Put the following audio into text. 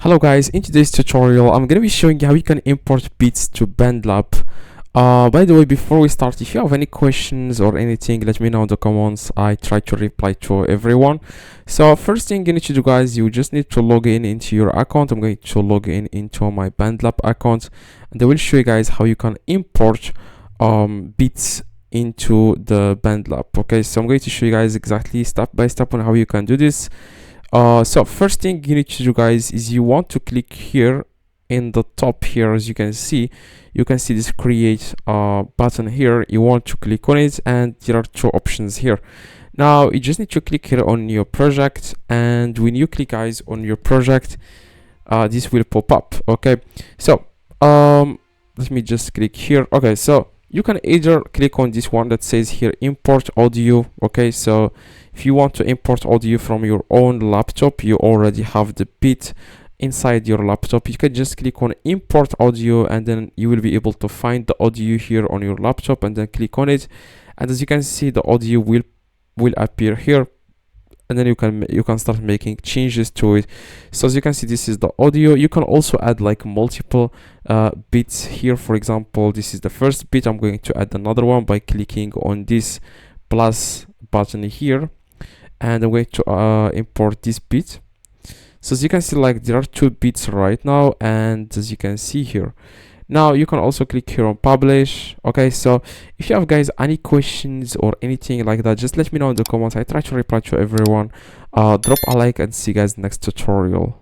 Hello guys, in today's tutorial I'm gonna be showing you how you can import beats to BandLab. By the way, before we start, if you have any questions or anything, let me know in the comments. I try to reply to everyone. So first thing you need to do, guys, you just need to log in into your account. I'm going to log in into my BandLab account, and I will show you guys how you can import beats into the BandLab. Okay, so I'm going to show you guys exactly step by step on how you can do this. So first thing you need to do, guys, is you want to click here in the top here. As you can see this create button here. You want to click on it, and there are two options here. Now you just need to click here on your project, and when you click, guys, on your project, this will pop up. Okay, so let me just click here. Okay, so you can either click on this one that says here import audio. Okay, so if you want to import audio from your own laptop, you already have the beat inside your laptop, you can just click on import audio, and then you will be able to find the audio here on your laptop, and then click on it, and as you can see, the audio will appear here, and then you can start making changes to it. So as you can see, this is the audio. You can also add like multiple beats here. For example, this is the first beat. I'm going to add another one by clicking on this plus button here, and I'm going to import this beat. So as you can see, like, there are two beats right now, and as you can see here, now you can also click here on publish. Okay, so if you have, guys, any questions or anything like that, just let me know in the comments. I try to reply to everyone. Drop a like, and see you guys next tutorial.